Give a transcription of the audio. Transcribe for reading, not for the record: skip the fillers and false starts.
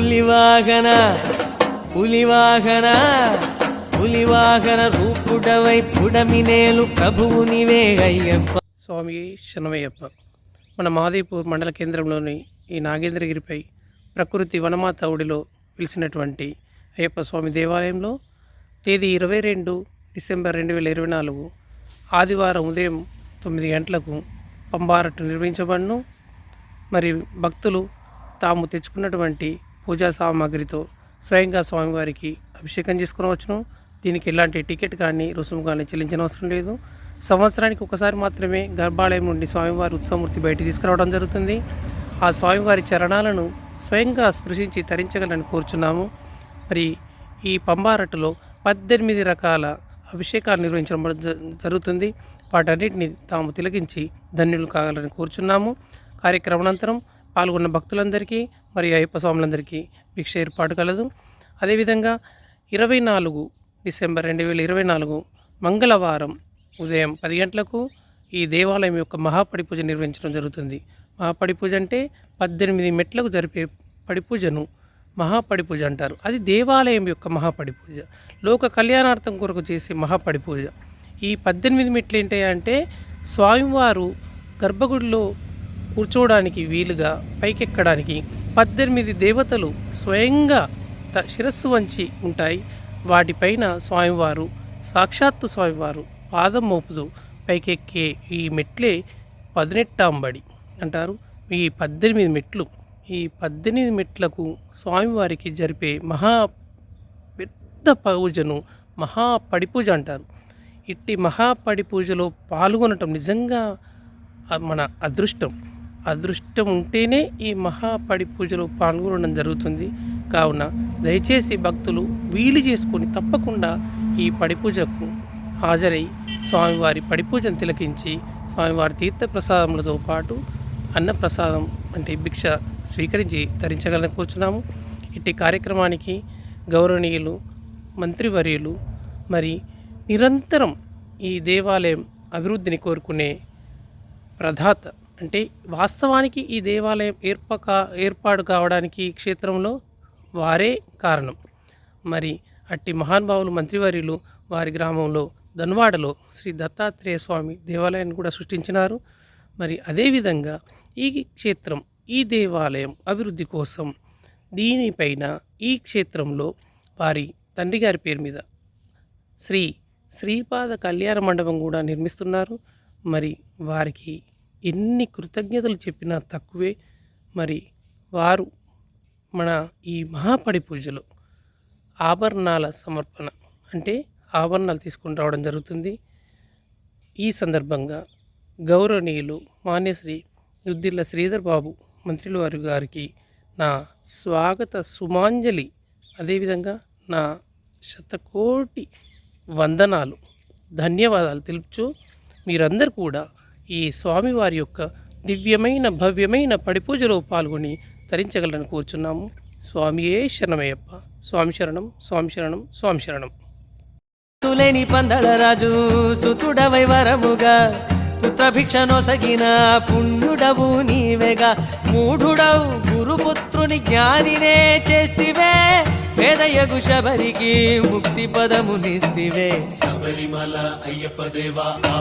పులివాహన పులివాహన పులివాహన రూపుడవై పుడమినేలు ప్రభువు నీవే అయ్యప్ప. స్వామి శరణమయ్యప్ప. మన మాదేపూర్ మండల కేంద్రంలోని ఈ నాగేంద్రగిరిపై ప్రకృతి వనమాత ఒడిలో వెలిసినటువంటి అయ్యప్ప స్వామి దేవాలయంలో తేదీ 22 డిసెంబర్ 2024 ఆదివారం ఉదయం 9 గంటలకు పంబారట్టు నిర్వహించబడును. మరి భక్తులు తాము తెచ్చుకున్నటువంటి పూజా సామాగ్రితో స్వయంగా స్వామివారికి అభిషేకం చేసుకునవచ్చును. దీనికి ఎలాంటి టికెట్ కానీ రుసుము కానీ చెల్లించిన అవసరం లేదు. సంవత్సరానికి ఒకసారి మాత్రమే గర్భాలయం నుండి స్వామివారి ఉత్సవమూర్తి బయటికి తీసుకురావడం జరుగుతుంది. ఆ స్వామివారి చరణాలను స్వయంగా స్పృశించి తరించగలని కోరుచున్నాము. మరి ఈ పంబారట్టులో 18 రకాల అభిషేకాలు నిర్వహించడం జరుగుతుంది. వాటన్నిటిని తాము తిలకించి ధన్యులు కావాలని కోరుచున్నాము. కార్యక్రమానంతరం పాల్గొన్న భక్తులందరికీ మరియు అయ్యప్ప స్వాములందరికీ భిక్ష ఏర్పాటు కలదు. అదేవిధంగా 24 డిసెంబర్ 2024 మంగళవారం ఉదయం 10 గంటలకు ఈ దేవాలయం యొక్క మహాపడి పూజ నిర్వహించడం జరుగుతుంది. మహాపడి పూజ అంటే 18 మెట్లకు జరిపే పడి పూజను మహాపడి పూజ అంటారు. అది దేవాలయం యొక్క మహాపడి పూజ, లోక కళ్యాణార్థం కొరకు చేసే మహాపడి పూజ. ఈ 18 మెట్లు ఏంటంటే స్వామివారు గర్భగుడిలో కూర్చోవడానికి వీలుగా పైకెక్కడానికి 18 దేవతలు స్వయంగా శిరస్సు వంచి ఉంటాయి. వాటిపైన స్వామివారు సాక్షాత్తు స్వామివారు పాదం మోపుతూ పైకెక్కే ఈ మెట్లే 18 అంటారు. ఈ 18 మెట్లు, ఈ 18 మెట్లకు స్వామివారికి జరిపే పెద్ద పూజను మహాపడి పూజ అంటారు. ఇట్టి మహాపడి పూజలో పాల్గొనటం నిజంగా మన అదృష్టం ఉంటేనే ఈ మహాపడి పూజలో పాల్గొనడం జరుగుతుంది. కావున దయచేసి భక్తులు వీలు చేసుకొని తప్పకుండా ఈ పడి పూజకు హాజరై స్వామివారి పడి పూజను తిలకించి స్వామివారి తీర్థప్రసాదములతో పాటు అన్నప్రసాదం అంటే భిక్ష స్వీకరించి ధరించగలని కూర్చున్నాము. ఇట్టి కార్యక్రమానికి గౌరవనీయులు మంత్రివర్యులు మరి నిరంతరం ఈ దేవాలయం అభివృద్ధిని కోరుకునే ప్రదాత అంటే వాస్తవానికి ఈ దేవాలయం ఏర్పాటు కావడానికి క్షేత్రంలో వారే కారణం. మరి అట్టి మహానుభావులు మంత్రివర్యులు వారి గ్రామంలో ధన్వాడలో శ్రీ దత్తాత్రేయ స్వామి దేవాలయాన్ని కూడా సృష్టించినారు. మరి అదేవిధంగా ఈ క్షేత్రం ఈ దేవాలయం అభివృద్ధి కోసం దీనిపైన ఈ క్షేత్రంలో వారి తండ్రి గారి పేరు మీద శ్రీపాద కళ్యాణ మండపం కూడా నిర్మిస్తున్నారు. మరి వారికి ఎన్ని కృతజ్ఞతలు చెప్పినా తక్కువే. మరి వారు మన ఈ మహాపడి పూజలో ఆభరణాల సమర్పణ అంటే ఆభరణాలు తీసుకుని రావడం జరుగుతుంది. ఈ సందర్భంగా గౌరవనీయులు మాన్యశ్రీ యుద్దిల్ల శ్రీధర్ బాబు మంత్రుల వారి గారికి నా స్వాగత సుమాంజలి, అదేవిధంగా నా శతకోటి వందనాలు ధన్యవాదాలు తెలుపుచు మీరందరూ కూడా ఈ స్వామివారి యొక్క దివ్యమైన భవ్యమైన పడి పూజలో పాల్గొని తరించగలని కోరుచున్నాము. స్వామియే శరణమయ్యప్ప. స్వామి శరణం, స్వామి శరణం, స్వామి శరణం. తులేని పందళరాజు సుతుడవై వరముగా పుత్రభిక్ష నొసగిన పుణ్యుడవు నీవేగా. మూఢుడవు గురుపుత్రుని జ్ఞానినే చేస్తివే, వేదయగు శబరికి ముక్తి పదమునిస్తివే. శబరిమల అయ్యప్ప దేవా.